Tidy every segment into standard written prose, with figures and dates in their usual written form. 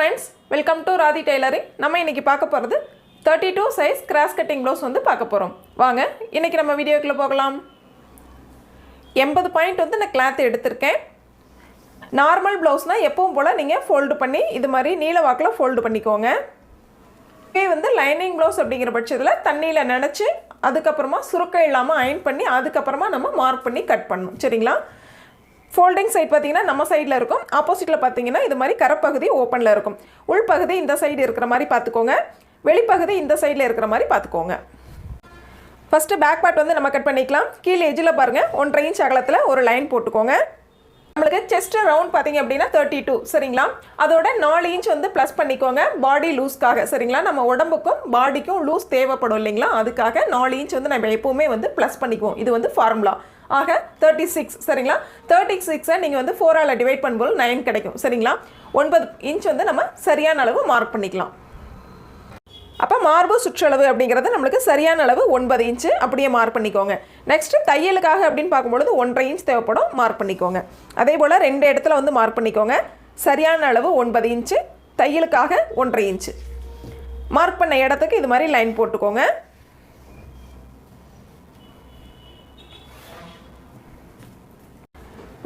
friends, welcome to Radhi Tailoring. நம்ம இன்னைக்கு பார்க்க போறது 32 size cross cutting blouse வந்து பார்க்க போறோம். வாங்க இன்னைக்கு நம்ம வீடியோக்குள்ள போகலாம். 80 பாயிண்ட் வந்து நான் கிளாத் எடுத்துர்க்கேன். நார்மல் ப்ளவுஸ்னா எப்பவும் போல நீங்க ஃபோல்ட் பண்ணி இது மாதிரி நீல வாக்குல ஃபோல்ட் பண்ணிக்கோங்க. இதே வந்து லைனிங் ப்ளவுஸ் அப்படிங்கிற பட்சத்துல தண்ணியில நனைச்சு அதுக்கு அப்புறமா சுருக்கம் இல்லாம அயர்ன் பண்ணி அதுக்கு அப்புறமா நம்ம மார்க் பண்ணி கட் பண்ணனும். சரிங்களா? Folding side பாத்தீங்கன்னா நம்ம சைடுல இருக்கும். ஆப்போசிட்ல பாத்தீங்கன்னா இது மாதிரி கரப்பகுதி ஓபன்ல இருக்கும். உள் பகுதி இந்த சைடு இருக்கிற மாதிரி பாத்துக்கோங்க. வெளி பகுதி இந்த சைடுல இருக்கிற மாதிரி பாத்துக்கோங்க. ஃபர்ஸ்ட் பேக் பார்ட் வந்து நம்ம கட் பண்ணிக்கலாம். கீழ எட்ஜ்ல பாருங்க 1.5 இன்ச் அகலத்துல ஒரு லைன் போட்டுக்கோங்க. நமக்கு செஸ்ட் ரவுண்ட் பாத்தீங்க அப்படினா 32 சரிங்களா? அதோட 4 இன்ச் வந்து ப்ளஸ் பண்ணிக்கோங்க பாடி லூஸ்க்காக சரிங்களா? நம்ம உடம்புக்கும் பாடிக்கும் லூஸ் தேவைப்படும் இல்லீங்களா? அதுக்காக 4 இன்ச் வந்து நம்ம எப்பவுமே வந்து ப்ளஸ் பண்ணிக்குவோம். இது வந்து ஃபார்முலா. ஆக 36 சரிங்களா? 36 நீங்க வந்து 4 ஆல டிவைட் பண்ணும்போது 9 கிடைக்கும் சரிங்களா? 9 இன்ச் வந்து நம்ம சரியான அளவு மார்க் பண்ணிக்கலாம். அப்ப மார்பு சுற்றளவு அப்படிங்கிறது நமக்கு சரியான அளவு 9 இன்ச் அப்படியே மார்க் பண்ணிக்கோங்க. நெக்ஸ்ட் தையலுக்காக அப்படினு பாக்கும்போது 1.5 இன்ச் தேவைப்படும் மார்க் பண்ணிக்கோங்க. அதே போல ரெண்டு இடத்துல வந்து மார்க் பண்ணிக்கோங்க. சரியான அளவு 9 இன்ச், தையலுக்காக 1.5 இன்ச். மார்க் பண்ண இடத்துக்கு இது மாதிரி லைன் போட்டுக்கோங்க.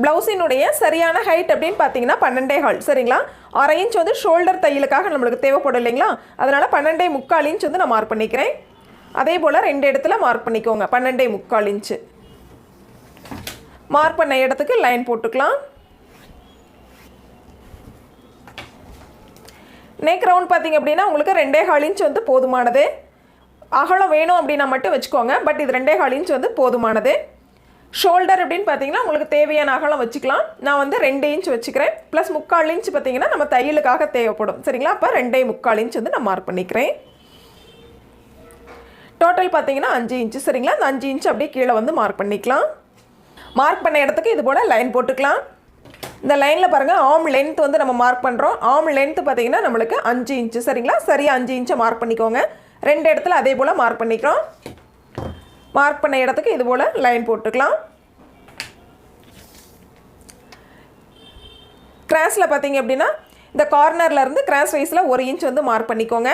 ப்ளவுஸினுடைய சரியான ஹைட் அப்படினு பாத்தீங்கன்னா 12.5 சரிங்களா? 1/2 இன்ச் வந்து ஷோல்டர் தையலுக்காக நமக்கு தேவைப்படும் இல்லீங்களா? அதனால 12.25 இன்ச் வந்து நான் மார்க் பண்ணிக்கிறேன். அதே போல ரெண்டு இடத்துல மார்க் பண்ணிக்கோங்க 12.25 இன்ச். மார்க் பண்ண இடத்துக்கு லைன் போட்டுக்கலாம். நெக் ரவுண்ட் பாத்தீங்க அப்படினா உங்களுக்கு 2.25 இன்ச் வந்து போதுமானது. அகலம் வேணும் அப்படினா மட்டும் வெச்சுக்கோங்க. பட் இது 2.25 இன்ச் வந்து போதுமானது. ஷோல்டர் அப்படினு பாத்தீங்கன்னா உங்களுக்கு தேவையான அகலம் வச்சுக்கலாம். நான் வந்து 2 இன்ச் வச்சுக்கிறேன். ப்ளஸ் 3/4 இன்ச் பாத்தீங்கன்னா நம்ம தையலுக்காக தேவைப்படும். சரிங்களா? அப்ப 2.25 இன்ச் வந்து நான் மார்க் பண்ணிக்கிறேன். டோட்டல் பாத்தீங்கன்னா 5 இன்ச் சரிங்களா? அந்த 5 இன்ச் அப்படியே கீழ வந்து மார்க் பண்ணிக்கலாம். மார்க் பண்ண இடத்துக்கு இது போல லைன் போட்டுக்கலாம். இந்த லைன்ல பாருங்க ஆர்ம் லெந்த் வந்து நம்ம மார்க் பண்றோம். ஆர்ம் லெந்த் பாத்தீங்கன்னா நமக்கு 5 இன்ச் சரிங்களா? சரியா 5 இன்ச் மார்க் பண்ணிக்கோங்க. ரெண்டு இடத்துல அதே போல மார்க் பண்ணிக்கிறோம். மார்க் பண்ண இடத்துக்கு இது போல லைன் போட்டுக்கலாம். கிராஸ்ல பாத்தீங்க அப்படினா இந்த கார்னர்ல இருந்து கிராஸ் வைஸ்ல 1 இன்ச் வந்து மார்க் பண்ணிக்கோங்க.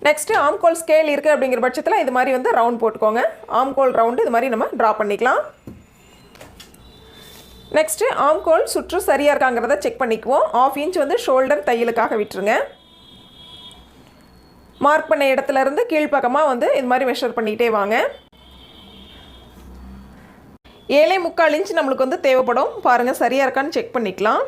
நெக்ஸ்ட் ஆர்ம் கோல் ஸ்கேல் இருக்கு அப்படிங்கிற பட்சத்துல இது மாதிரி வந்து ரவுண்ட் போட்டுக்கோங்க. ஆர்ம் கோல் ரவுண்ட் இது மாதிரி நம்ம டிரா பண்ணிக்கலாம். நெக்ஸ்ட் ஆர்ம் கோல் சுற்று சரியா இருக்காங்கறத செக் பண்ணிக்குவோம். 1/2 இன்ச் வந்து ஷோல்டர் தையலுக்காக விட்டுருங்க. மார்க் பண்ண இடத்துல இருந்து கீழ் பக்கமா வந்து இது மாதிரி மெஷர் பண்ணிட்டே வாங்க. 7.25 இன்ச் நமக்கு வந்து தேவைப்படும். பாருங்க சரியா இருக்கான்னு செக் பண்ணிக்கலாம்.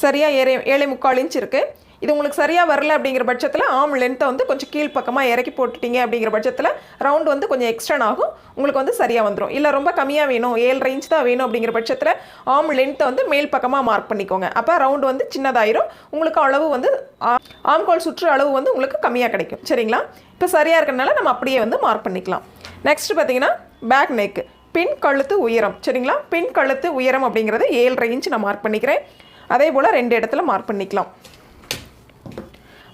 சரியா 7.25 இன்ச் இருக்கு. இது உங்களுக்கு சரியா வரல அப்படிங்கிற பட்சத்துல ஆர்ம் லெந்த் வந்து கொஞ்சம் கீழ் பக்கமா இறக்கி போட்டுட்டீங்க அப்படிங்கிற பட்சத்துல ரவுண்ட் வந்து கொஞ்சம் எக்ஸ்டெண்ட் ஆகும். உங்களுக்கு வந்து சரியா வந்துரும். இல்ல ரொம்ப கம்மியா வேணும் 7.5 இன்ச் தான் வேணும் அப்படிங்கிற பட்சத்துல ஆர்ம் லெந்த் வந்து மேல் பக்கமா மார்க் பண்ணிக்கோங்க. அப்ப ரவுண்ட் வந்து சின்னதாயிரும். உங்களுக்கு அளவு வந்து ஆர்ம் கோல் சுற்று அளவு வந்து உங்களுக்கு கம்மியா கிடைக்கும். சரிங்களா? இப்போ சரியா இருக்கறனால நம்ம அப்படியே வந்து மார்க் பண்ணிக்கலாம். நெக்ஸ்ட் பாத்தீங்கன்னா பேக் நெக் பின் கழுத்து உயரம் சரிங்களா? பின் கழுத்து உயரம் அப்படிங்கிறது 7.5 இன்ச் நான் மார்க் பண்ணிக்கிறேன். அதே போல ரெண்டு இடத்துல மார்க் பண்ணிக்கலாம்.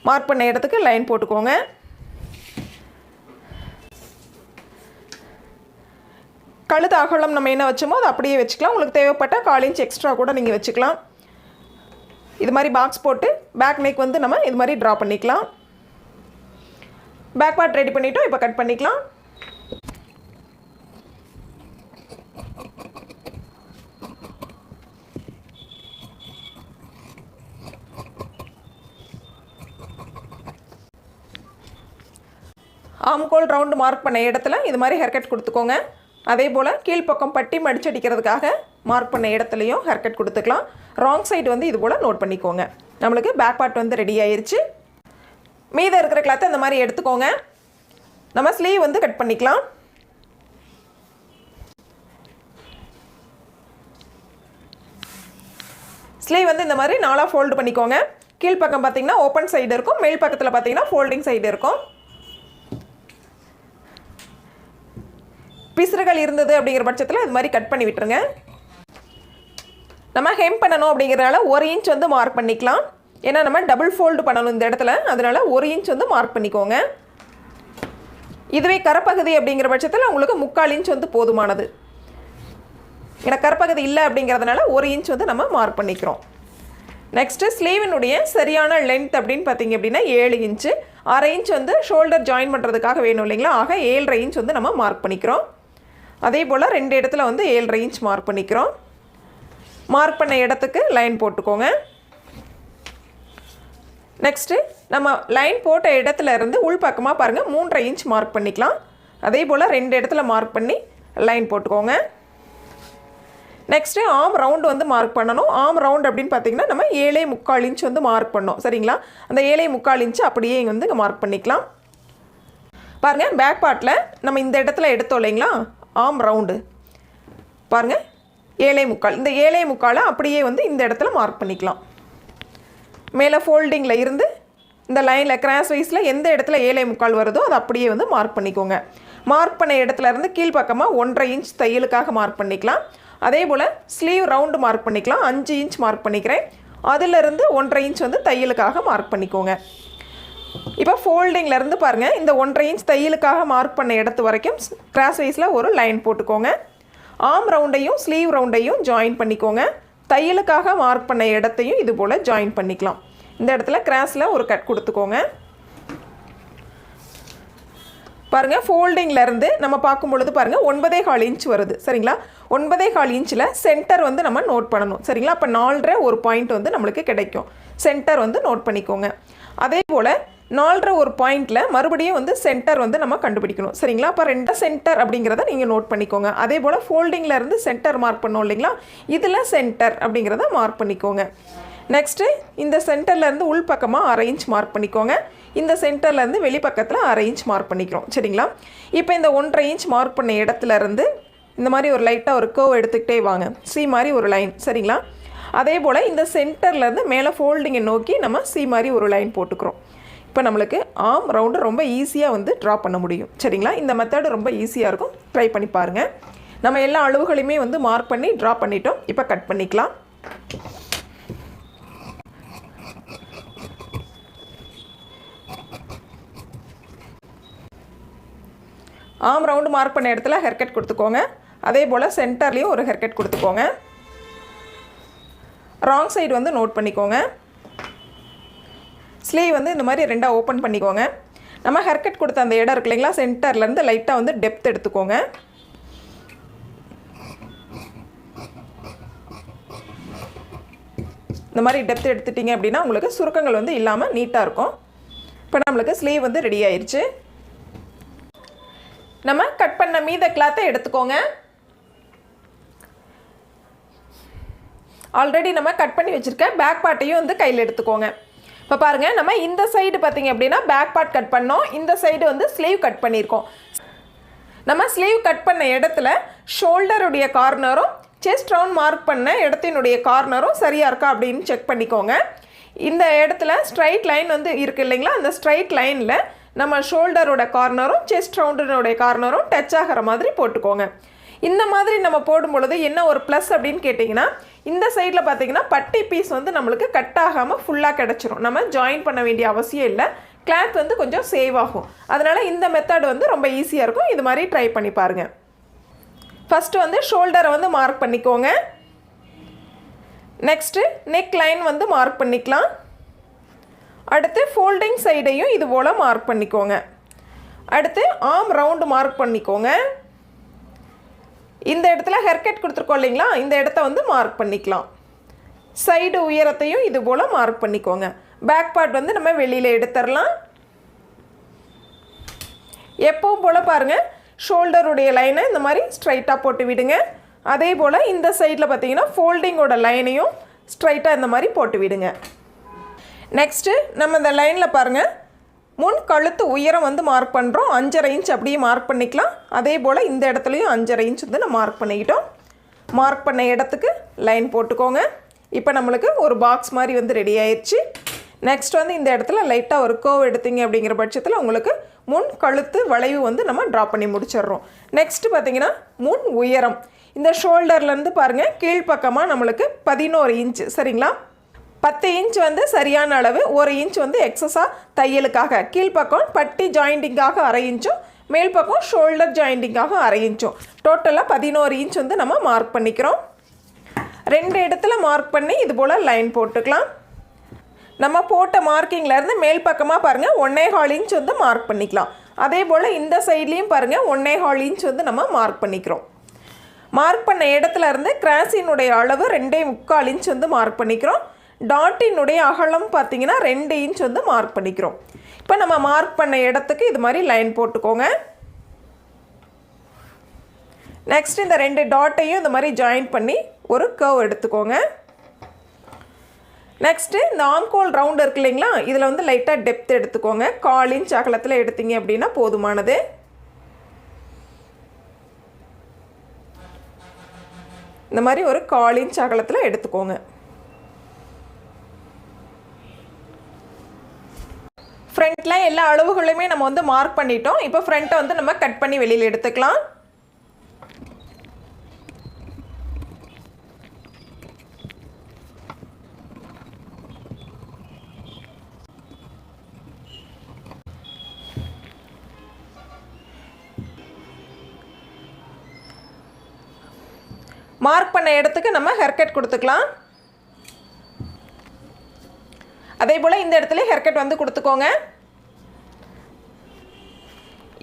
மார்க் பண்ண இடத்துக்கு லைன் போட்டுக்கோங்க. கழுத்து அகலம் நம்ம என்ன வச்சோமோ அதை அப்படியே வச்சுக்கலாம். உங்களுக்கு தேவைப்பட்ட 1/4 இன்ச் எக்ஸ்ட்ரா கூட நீங்க வச்சுக்கலாம். இது மாதிரி பாக்ஸ் போட்டு பேக் நெக் வந்து நம்ம இது மாதிரி டிரா பண்ணிக்கலாம். பேக் பார்ட் ரெடி பண்ணிட்டோம். இப்போ கட் பண்ணிக்கலாம். ஆர்ம் கோல் ரவுண்ட் மார்க் பண்ண இடத்துல இது மாதிரி ஹேர் கட் கொடுத்துக்கோங்க. அதே போல் கீழ்ப்பக்கம் பட்டி மடிச்சடிக்கிறதுக்காக மார்க் பண்ண இடத்துலையும் ஹேர் கட் கொடுத்துக்கலாம். ராங் சைடு வந்து இது போல் நோட் பண்ணிக்கோங்க. நம்மளுக்கு பேக் பார்ட் வந்து ரெடி ஆயிருச்சு. மீதம் இருக்கிற கிளாத்தை இந்த மாதிரி எடுத்துக்கோங்க. நம்ம ஸ்லீவ் வந்து கட் பண்ணிக்கலாம். ஸ்லீவ் வந்து இந்த மாதிரி 4ஆ ஃபோல்ட் பண்ணிக்கோங்க. கீழ்ப்பக்கம் பார்த்தீங்கன்னா ஓப்பன் சைடு இருக்கும். மேல் பக்கத்தில் பார்த்தீங்கன்னா ஃபோல்டிங் சைடு இருக்கும். பிசுறுகள் இருந்தது அப்படிங்கிற பட்சத்தில் இது மாதிரி கட் பண்ணி விட்டுருங்க. நம்ம ஹெம் பண்ணணும் அப்படிங்கிறதுனால 1 இன்ச் வந்து மார்க் பண்ணிக்கலாம். ஏன்னா நம்ம டபுள் ஃபோல்டு பண்ணணும் இந்த இடத்துல. அதனால 1 இன்ச் வந்து மார்க் பண்ணிக்கோங்க. இதுவே கரப்பகுதி அப்படிங்கிற பட்சத்தில் உங்களுக்கு 3/4 இன்ச் வந்து போதுமானது. ஏன்னா கரப்பகுதி இல்லை அப்படிங்கிறதுனால 1 இன்ச் வந்து நம்ம மார்க் பண்ணிக்கிறோம். நெக்ஸ்ட்டு ஸ்லீவினுடைய சரியான லென்த் அப்படின்னு பார்த்தீங்க அப்படின்னா 7 இன்ச்சு. 1/2 இன்ச் வந்து ஷோல்டர் ஜாயின் பண்ணுறதுக்காக வேணும் இல்லைங்களா, ஆக 7.5 இன்ச் வந்து நம்ம மார்க் பண்ணிக்கிறோம். அதே போல் 2 இடத்துல வந்து 7.5 இன்ச் மார்க் பண்ணிக்கிறோம். மார்க் பண்ண இடத்துக்கு லைன் போட்டுக்கோங்க. நெக்ஸ்ட்டு நம்ம லைன் போட்ட இடத்துல இருந்து உள்பக்கமாக பாருங்கள் 3.5 இன்ச் மார்க் பண்ணிக்கலாம். அதே போல் 2 இடத்துல மார்க் பண்ணி லைன் போட்டுக்கோங்க. நெக்ஸ்ட்டு ஆர்ம் ரவுண்டு வந்து மார்க் பண்ணணும். ஆர்ம் ரவுண்ட் அப்படின்னு பார்த்தீங்கன்னா நம்ம 7.25 இன்ச் வந்து மார்க் பண்ணோம் சரிங்களா. அந்த 7.25 இன்ச்சு அப்படியே இங்கே வந்து மார்க் பண்ணிக்கலாம். பாருங்கள் பேக் பார்ட்டில் நம்ம இந்த இடத்துல எடுத்தோம் இல்லைங்களா ஆர்ம் ரவுண்டு, பாருங்கள் 7.25. இந்த 7.25 அப்படியே வந்து இந்த இடத்துல மார்க் பண்ணிக்கலாம். மேலே ஃபோல்டிங்கில் இருந்து இந்த லைனில் கிராஸ் வைஸில் எந்த இடத்துல 7.25 வருதோ அதை அப்படியே வந்து மார்க் பண்ணிக்கோங்க. மார்க் பண்ண இடத்துல இருந்து கீழ்ப்பக்கமாக 1.5 இன்ச் தையலுக்காக மார்க் பண்ணிக்கலாம். அதே போல் ஸ்லீவ் ரவுண்டு மார்க் பண்ணிக்கலாம். 5 இன்ச் மார்க் பண்ணிக்கிறேன். அதிலிருந்து 1.5 இன்ச் வந்து தையலுக்காக மார்க் பண்ணிக்கோங்க. இப்போ ஃபோல்டிங்லேருந்து பாருங்கள் இந்த 1.5 இன்ச் தையலுக்காக மார்க் பண்ண இடத்து வரைக்கும் கிராஸ் வைஸில் ஒரு லைன் போட்டுக்கோங்க. ஆர்ம் ரவுண்டையும் ஸ்லீவ் ரவுண்டையும் ஜாயின் பண்ணிக்கோங்க. தையலுக்காக மார்க் பண்ண இடத்தையும் இது போல் ஜாயின் பண்ணிக்கலாம். இந்த இடத்துல கிராஸில் ஒரு கட் கொடுத்துக்கோங்க. பாருங்கள் ஃபோல்டிங்லேருந்து நம்ம பார்க்கும் பொழுது பாருங்கள் 9.25 இன்ச் வருது சரிங்களா. 9.25 இன்ச்சில் சென்டர் வந்து நம்ம நோட் பண்ணணும் சரிங்களா. அப்போ 4.5 ஒரு பாயிண்ட் வந்து நம்மளுக்கு கிடைக்கும். சென்டர் வந்து நோட் பண்ணிக்கோங்க. அதே போல் 4.5 ஒரு பாயிண்டில் மறுபடியும் வந்து சென்டர் வந்து நம்ம கண்டுபிடிக்கணும் சரிங்களா. அப்போ 2 சென்டர் அப்படிங்கிறத நீங்கள் நோட் பண்ணிக்கோங்க. அதே போல் ஃபோல்டிங்லேருந்து சென்டர் மார்க் பண்ணோம் இல்லைங்களா, இதில் சென்டர் அப்படிங்கிறத மார்க் பண்ணிக்கோங்க. நெக்ஸ்ட்டு இந்த சென்டர்லேருந்து உள்பக்கமாக 1/2 இன்ச் மார்க் பண்ணிக்கோங்க. இந்த சென்டர்லேருந்து வெளிப்பக்கத்தில் 1/2 இன்ச் மார்க் பண்ணிக்கிறோம் சரிங்களா. இப்போ இந்த 1.5 இன்ச் மார்க் பண்ண இடத்துலேருந்து இந்த மாதிரி ஒரு லைட்டாக ஒரு கர்வ் எடுத்துக்கிட்டே வாங்க. சி மாதிரி ஒரு லைன் சரிங்களா. அதே போல் இந்த சென்டர்லேருந்து மேலே ஃபோல்டிங்கை நோக்கி நம்ம சி மாதிரி ஒரு லைன் போட்டுக்கிறோம். இப்போ நம்மளுக்கு ஆர்ம் ரவுண்டு ரொம்ப ஈஸியாக வந்து ட்ரா பண்ண முடியும் சரிங்களா. இந்த மெத்தடு ரொம்ப ஈஸியாக இருக்கும், ட்ரை பண்ணி பாருங்கள். நம்ம எல்லா அளவுகளையுமே வந்து மார்க் பண்ணி ட்ரா பண்ணிட்டோம். இப்போ கட் பண்ணிக்கலாம். ஆர்ம் ரவுண்டு மார்க் பண்ண இடத்துல ஹேர் கட் கொடுத்துக்கோங்க. அதே போல் சென்டர்லேயும் ஒரு ஹேர் கட் கொடுத்துக்கோங்க. ராங் சைடு வந்து நோட் பண்ணிக்கோங்க. ஸ்லீவ் வந்து இந்த மாதிரி 2 ஓப்பன் பண்ணிக்கோங்க. நம்ம ஹேர் கட் கொடுத்த அந்த இடம் இருக்கு இல்லைங்களா, சென்டர்லேருந்து லைட்டாக வந்து டெப்த் எடுத்துக்கோங்க. இந்த மாதிரி டெப்த் எடுத்துட்டிங்க அப்படின்னா உங்களுக்கு சுருக்கங்கள் வந்து இல்லாமல் நீட்டாக இருக்கும். இப்போ நம்மளுக்கு ஸ்லீவ் வந்து ரெடி ஆயிடுச்சு. நம்ம கட் பண்ண மீத கிளாத்தை எடுத்துக்கோங்க. ஆல்ரெடி நம்ம கட் பண்ணி வச்சுருக்க பேக் பார்ட்டையும் வந்து கையில் எடுத்துக்கோங்க. இப்போ பாருங்கள் நம்ம இந்த சைடு பார்த்திங்க அப்படின்னா பேக் பார்ட் கட் பண்ணோம். இந்த சைடு வந்து ஸ்லீவ் கட் பண்ணியிருக்கோம். நம்ம ஸ்லீவ் கட் பண்ண இடத்துல ஷோல்டருடைய கார்னரும் செஸ்ட் ரவுண்ட் மார்க் பண்ண இடத்தினுடைய கார்னரும் சரியாக இருக்கா அப்படின்னு செக் பண்ணிக்கோங்க. இந்த இடத்துல ஸ்ட்ரைட் லைன் வந்து இருக்குது இல்லைங்களா, அந்த ஸ்ட்ரைட் லைனில் நம்ம ஷோல்டரோட கார்னரும் செஸ்ட் ரவுண்டினுடைய கார்னரும் டச் ஆகிற மாதிரி போட்டுக்கோங்க. இந்த மாதிரி நம்ம போடும் பொழுது என்ன ஒரு ப்ளஸ் அப்படின்னு கேட்டிங்கன்னா, இந்த சைடில் பார்த்திங்கன்னா பட்டி பீஸ் வந்து நம்மளுக்கு கட் ஆகாமல் ஃபுல்லாக கிடச்சிரும். நம்ம ஜாயின் பண்ண வேண்டிய அவசியம் இல்லை. கிளாத் வந்து கொஞ்சம் சேவ் ஆகும். அதனால் இந்த மெத்தட் வந்து ரொம்ப ஈஸியாக இருக்கும். இது மாதிரி ட்ரை பண்ணி பாருங்கள். ஃபஸ்ட்டு வந்து ஷோல்டரை வந்து மார்க் பண்ணிக்கோங்க. நெக்ஸ்ட்டு நெக் லைன் வந்து மார்க் பண்ணிக்கலாம். அடுத்து ஃபோல்டிங் சைடையும் இது போல் மார்க் பண்ணிக்கோங்க. அடுத்து ஆர்ம் ரவுண்டு மார்க் பண்ணிக்கோங்க. இந்த இடத்துல ஹேர் கட் கொடுத்துருக்கோம் இல்லைங்களா, இந்த இடத்த வந்து மார்க் பண்ணிக்கலாம். சைடு உயரத்தையும் இது போல் மார்க் பண்ணிக்கோங்க. பேக் பார்ட் வந்து நம்ம வெளியில் எடுத்துடலாம். எப்பவும் போல் பாருங்கள் ஷோல்டருடைய லைனை இந்த மாதிரி ஸ்ட்ரைட்டாக போட்டு விடுங்க. அதே போல் இந்த சைடில் பார்த்தீங்கன்னா ஃபோல்டிங்கோட லைனையும் ஸ்ட்ரைட்டாக இந்த மாதிரி போட்டு விடுங்க. நெக்ஸ்ட்டு நம்ம இந்த லைனில் பாருங்கள் முன் கழுத்து உயரம் வந்து மார்க் பண்ணுறோம். 5.5 இன்ச் அப்படியே மார்க் பண்ணிக்கலாம். அதே போல் இந்த இடத்துலையும் 5.5 இன்ச் வந்து நம்ம மார்க் பண்ணிக்கிட்டோம். மார்க் பண்ண இடத்துக்கு லைன் போட்டுக்கோங்க. இப்போ நம்மளுக்கு ஒரு பாக்ஸ் மாதிரி வந்து ரெடி ஆயிடுச்சு. நெக்ஸ்ட் வந்து இந்த இடத்துல லைட்டாக ஒரு கர்வ் எடுத்தீங்க அப்படிங்கிற பட்சத்தில் உங்களுக்கு முன் கழுத்து வளைவு வந்து நம்ம ட்ரா பண்ணி முடிச்சிடுறோம். நெக்ஸ்ட்டு பார்த்தீங்கன்னா முன் உயரம் இந்த ஷோல்டர்லேருந்து பாருங்கள் கீழ்ப்பக்கமாக நம்மளுக்கு 11 இன்ச் சரிங்களா. 10 இன்ச் வந்து சரியான அளவு, 1 இன்ச் வந்து எக்ஸஸாக தையலுக்காக, கீழ்ப்பக்கம் பட்டி ஜாயிண்டிங்காக 1/2 இன்ச்சும், மேல் பக்கம் ஷோல்டர் ஜாயிண்டிங்காக 1/2 இன்ச்சும், டோட்டலாக 11 இன்ச் வந்து நம்ம மார்க் பண்ணிக்கிறோம். 2 இடத்துல மார்க் பண்ணி இது போல் லைன் போட்டுக்கலாம். நம்ம போட்ட மார்க்கிங்லேருந்து மேல் பக்கமாக பாருங்கள் 1.25 இன்ச் வந்து மார்க் பண்ணிக்கலாம். அதே போல் இந்த சைட்லேயும் பாருங்கள் 1.25 இன்ச் வந்து நம்ம மார்க் பண்ணிக்கிறோம். மார்க் பண்ண இடத்துல இருந்து கிராஸினுடைய அளவு 2.25 இன்ச் வந்து மார்க் பண்ணிக்கிறோம். டாட்டினுடைய அகலம் பார்த்திங்கன்னா 2 இன்ச் வந்து மார்க் பண்ணிக்கிறோம். இப்போ நம்ம மார்க் பண்ண இடத்துக்கு இது மாதிரி லைன் போட்டுக்கோங்க. நெக்ஸ்ட் இந்த 2 டாட்டையும் இந்த மாதிரி ஜாயின் பண்ணி ஒரு கர்வ் எடுத்துக்கோங்க. நெக்ஸ்ட்டு இந்த ஆம்கோல் ரவுண்ட் இருக்கு இல்லைங்களா, இதில் வந்து லைட்டாக டெப்த் எடுத்துக்கோங்க. 1/4 இன்ச் அகலத்தில் எடுத்தீங்க அப்படின்னா போதுமானது. இந்த மாதிரி ஒரு 1/4 இன்ச் அகலத்தில் எடுத்துக்கோங்க. ஃப்ரண்ட்டில் எல்லா அளவுகளுமே நம்ம வந்து மார்க் பண்ணிட்டோம். இப்போ ஃப்ரண்ட்டை வந்து நம்ம கட் பண்ணி வெளியில் எடுத்துக்கலாம். மார்க் பண்ண இடத்துக்கு நம்ம ஹேர் கட் கொடுத்துக்கலாம். அதே போல் இந்த இடத்துல ஹேர் கட் வந்து கொடுத்துக்கோங்க.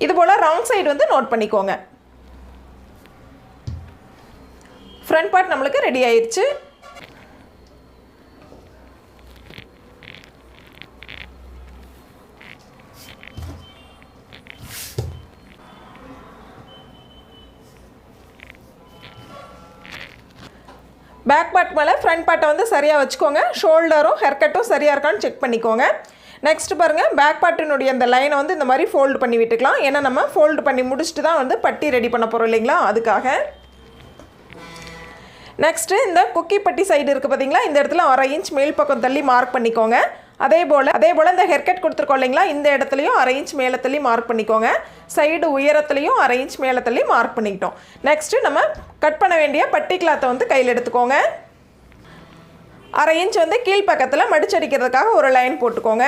இது போல் ராங் சைடு வந்து நோட் பண்ணிக்கோங்க. ஃப்ரண்ட் பார்ட் நம்மளுக்கு ரெடி ஆயிடுச்சு. பேக் பார்ட் மேலே ஃப்ரண்ட் பார்ட்டை வந்து சரியாக வச்சுக்கோங்க. ஷோல்டரும் ஹேர் கட்டும் சரியாக இருக்கான்னு செக் பண்ணிக்கோங்க. நெக்ஸ்ட் பாருங்கள், பேக் பார்ட்டினுடைய அந்த லைனை வந்து இந்த மாதிரி ஃபோல்டு பண்ணி விட்டுக்கலாம். ஏன்னா நம்ம ஃபோல்டு பண்ணி முடிச்சுட்டு தான் வந்து பட்டி ரெடி பண்ண போகிறோம் இல்லைங்களா, அதுக்காக. நெக்ஸ்ட்டு இந்த கொக்கி பட்டி சைடு இருக்குது பார்த்தீங்களா, இந்த இடத்துல 1/2 இன்ச் மேல் பக்கம் தள்ளி மார்க் பண்ணிக்கோங்க. அதே போல் இந்த ஹேர் கட் கொடுத்துருக்கோம் இல்லைங்களா, இந்த இடத்துலையும் 1/2 இன்ச் மேலே தள்ளி மார்க் பண்ணிக்கோங்க. சைடு உயரத்துலையும் 1/2 இன்ச் மேலே தள்ளி மார்க் பண்ணிக்கிட்டோம். நெக்ஸ்ட்டு நம்ம கட் பண்ண வேண்டிய பட்டி கிளாத்தை வந்து கையில் எடுத்துக்கோங்க. 1/2 இன்ச் வந்து கீழ் பக்கத்தில் மடிச்சடிக்கிறதுக்காக ஒரு லைன் போட்டுக்கோங்க.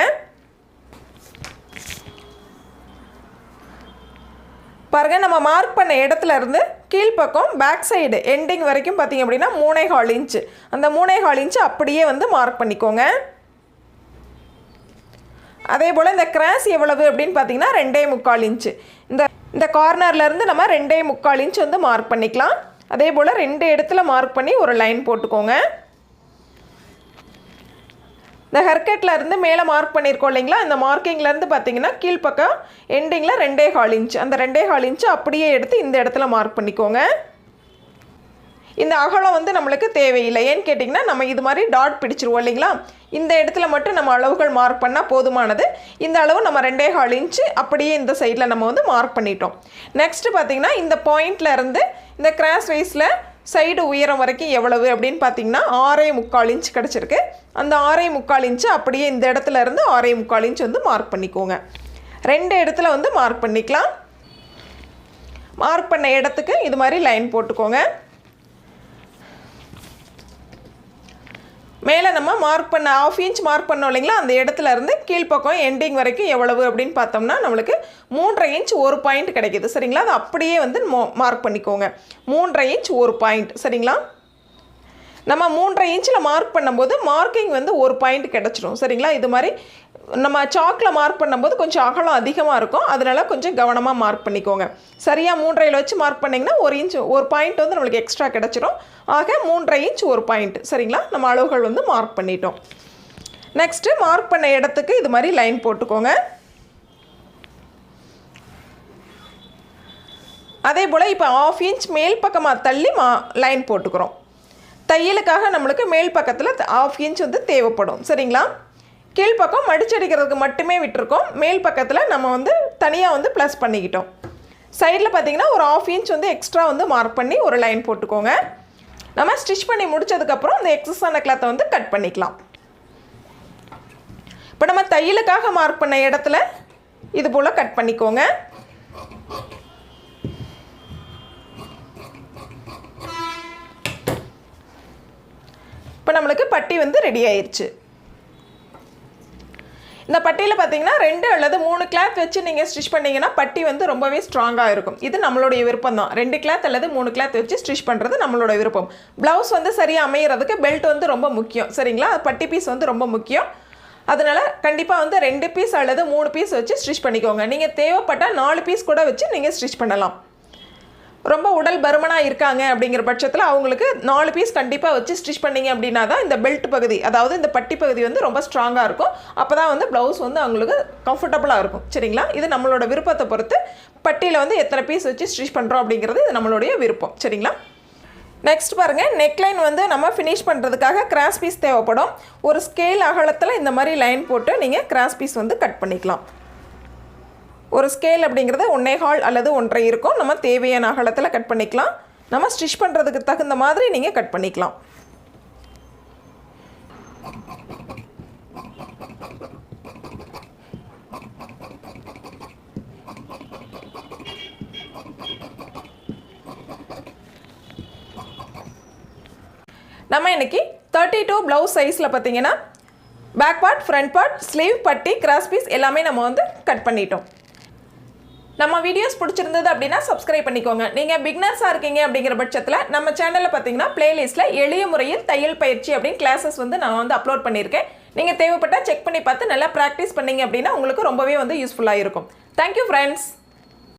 பாருங்கள், நம்ம மார்க் பண்ண இடத்துல இருந்து கீழ்ப்பக்கம் பேக் சைடு எண்டிங் வரைக்கும் பார்த்திங்க அப்படின்னா 3.25 இன்ச்சு, அந்த 3.25 இன்ச்சு அப்படியே வந்து மார்க் பண்ணிக்கோங்க. அதே போல் இந்த கிராஸ் எவ்வளவு அப்படின்னு பார்த்தீங்கன்னா 2.25 இன்ச்சு. இந்த கார்னர்லேருந்து நம்ம 2.25 இன்ச் வந்து மார்க் பண்ணிக்கலாம். அதே போல் 2 இடத்துல மார்க் பண்ணி ஒரு லைன் போட்டுக்கோங்க. இந்த ஹேர்கட்டில் இருந்து மேலே மார்க் பண்ணியிருக்கோம் இல்லைங்களா, இந்த மார்க்கிங்லேருந்து பார்த்தீங்கன்னா கீழ்ப்பக்கம் எண்டிங்கில் 2.25 இன்ச், அந்த 2.25 இன்ச்சு அப்படியே எடுத்து இந்த இடத்துல மார்க் பண்ணிக்கோங்க. இந்த அகலம் வந்து நம்மளுக்கு தேவையில்லை. ஏன்னு கேட்டிங்கன்னா நம்ம இது மாதிரி டாட் பிடிச்சிருவோம் இல்லைங்களா, இந்த இடத்துல மட்டும் நம்ம அளவுகள் மார்க் பண்ணால் போதுமானது. இந்த அளவு நம்ம 2.25 இன்ச்சு அப்படியே இந்த சைடில் நம்ம வந்து மார்க் பண்ணிட்டோம். நெக்ஸ்ட்டு பார்த்திங்கன்னா இந்த பாயிண்டில் இருந்து இந்த கிராஸ் வைஸில் சைடு உயரம் வரைக்கும் எவ்வளவு அப்படின்னு பார்த்தீங்கன்னா 6.25 இன்ச் கிடச்சிருக்கு. அந்த 6.25 இன்ச்சு அப்படியே இந்த இடத்துல இருந்து 6.25 இன்ச் வந்து மார்க் பண்ணிக்கோங்க. 2 இடத்துல வந்து மார்க் பண்ணிக்கலாம். மார்க் பண்ண இடத்துக்கு இது மாதிரி லைன் போட்டுக்கோங்க. மேலே நம்ம மார்க் பண்ண 1/2 இன்ச் மார்க் பண்ணோம் இல்லைங்களா, அந்த இடத்துல இருந்து கீழ்ப்பக்கம் எண்டிங் வரைக்கும் எவ்வளவு அப்படின்னு பார்த்தோம்னா நம்மளுக்கு 3.5 இன்ச் ஒரு பாயிண்ட் கிடைக்கிது. சரிங்களா, அது அப்படியே வந்து மார்க் பண்ணிக்கோங்க. 3.5 இன்ச் ஒரு பாயிண்ட். சரிங்களா, நம்ம 3.5 இன்ச்சில் மார்க் பண்ணும்போது மார்க்கிங் வந்து ஒரு பாயிண்ட் கிடச்சிடும். சரிங்களா, இது மாதிரி நம்ம சாக்கில் மார்க் பண்ணும்போது கொஞ்சம் அகலம் அதிகமாக இருக்கும், அதனால் கொஞ்சம் கவனமாக மார்க் பண்ணிக்கோங்க. சரியாக 3.5 வச்சு மார்க் பண்ணிங்கன்னா 1 இன்ச் ஒரு பாயிண்ட் வந்து நம்மளுக்கு எக்ஸ்ட்ரா கிடச்சிரும். ஆக 3.5 இன்ச் ஒரு பாயிண்ட். சரிங்களா, நம்ம அளவுகள் வந்து மார்க் பண்ணிட்டோம். நெக்ஸ்ட்டு மார்க் பண்ண இடத்துக்கு இது மாதிரி லைன் போட்டுக்கோங்க. அதே போல் இப்போ 1/2 இன்ச் மேல் பக்கமாக தள்ளி லைன் போட்டுக்கிறோம். தையலுக்காக நம்மளுக்கு மேல் பக்கத்தில் 1/2 இன்ச் வந்து தேவைப்படும். சரிங்களா, கீழ்ப்பக்கம் மடிச்சடிக்கிறதுக்கு மட்டுமே விட்டுருக்கோம். மேல் பக்கத்தில் நம்ம வந்து தனியாக வந்து ப்ளஸ் பண்ணிக்கிட்டோம். சைடில் பார்த்திங்கன்னா ஒரு 1/2 இன்ச் வந்து எக்ஸ்ட்ரா வந்து மார்க் பண்ணி ஒரு லைன் போட்டுக்கோங்க. நம்ம ஸ்டிச் பண்ணி முடித்ததுக்கப்புறம் இந்த எக்ஸஸான கிளாத்தை வந்து கட் பண்ணிக்கலாம். இப்போ நம்ம தையலுக்காக மார்க் பண்ண இடத்துல இது போல் கட் பண்ணிக்கோங்க. இப்போ நம்மளுக்கு பட்டி வந்து ரெடி ஆயிடுச்சு. இந்த பட்டியில் பார்த்தீங்கன்னா 2 அல்லது 3 கிளாத் வச்சு நீங்கள் ஸ்டிச் பண்ணிங்கன்னா பட்டி வந்து ரொம்பவே ஸ்ட்ராங்காக இருக்கும். இது நம்மளுடைய விருப்பம் தான். 2 கிளாத் அல்லது 3 கிளாத் வச்சு ஸ்டிச் பண்ணுறது நம்மளோட விருப்பம். ப்ளவுஸ் வந்து சரியாக அமைகிறதுக்கு பெல்ட் வந்து ரொம்ப முக்கியம். சரிங்களா, பட்டி பீஸ் வந்து ரொம்ப முக்கியம். அதனால் கண்டிப்பாக வந்து 2 பீஸ் அல்லது 3 பீஸ் வச்சு ஸ்டிச் பண்ணிக்கோங்க. நீங்கள் தேவைப்பட்டால் 4 பீஸ் கூட வச்சு நீங்கள் ஸ்டிச் பண்ணலாம். ரொம்ப உடல் பருமனாக இருக்காங்க அப்படிங்கிற பட்சத்தில் அவங்களுக்கு 4 பீஸ் கண்டிப்பாக வச்சு ஸ்டிச் பண்ணிங்க அப்படின்னா தான் இந்த பெல்ட் பகுதி, அதாவது இந்த பட்டி பகுதி வந்து ரொம்ப ஸ்ட்ராங்காக இருக்கும். அப்போ தான் வந்து ப்ளவுஸ் வந்து அவங்களுக்கு கம்ஃபர்டபுளாக இருக்கும். சரிங்களா? இது நம்மளோட விருப்பத்தை பொறுத்து பட்டியில் வந்து எத்தனை பீஸ் வச்சு ஸ்டிச் பண்ணுறோம் அப்படிங்கிறது இது நம்மளுடைய விருப்பம். சரிங்களா? நெக்ஸ்ட் பாருங்கள், நெக்லைன் வந்து நம்ம ஃபினிஷ் பண்ணுறதுக்காக கிராஸ் பீஸ் தேவைப்படும். ஒரு ஸ்கேல் அகலத்தில் இந்த மாதிரி லைன் போட்டு நீங்கள் கிராஸ் பீஸ் வந்து கட் பண்ணிக்கலாம். ஒரு ஸ்கேல் அப்படிங்கிறது 1.25 அல்லது 1.5 இருக்கும். நம்ம தேவையான அகலத்தில் கட் பண்ணிக்கலாம். நம்ம ஸ்டிச் பண்ணுறதுக்கு தகுந்த மாதிரி நீங்கள் கட் பண்ணிக்கலாம். நம்ம இன்றைக்கி 32 ப்ளவுஸ் சைஸில் பார்த்தீங்கன்னா back part, front part, sleeve, பட்டி, கிராஸ் பீஸ் எல்லாமே நம்ம வந்து கட் பண்ணிட்டோம். நம்ம வீடியோஸ் பிடிச்சிருந்தது அப்படின்னா சப்ஸ்கிரைப் பண்ணிக்கோங்க. நீங்கள் பிகினர்ஸாக இருக்கீங்க அப்படிங்கிற பட்சத்தில் நம்ம சேனலில் பார்த்தீங்கன்னா பிளேலிஸ்ட்டில் எளிய முறையில் தையல் பயிற்சி அப்படின்னு கிளாஸஸ் வந்து நான் வந்து அப்லோட் பண்ணியிருக்கேன். நீங்கள் தேவைப்பட்டால் செக் பண்ணி பார்த்து நல்லா ப்ராக்டிஸ் பண்ணிங்க அப்படின்னா உங்களுக்கு ரொம்பவே வந்து யூஸ்ஃபுல்லாக இருக்கும். Thank you friends.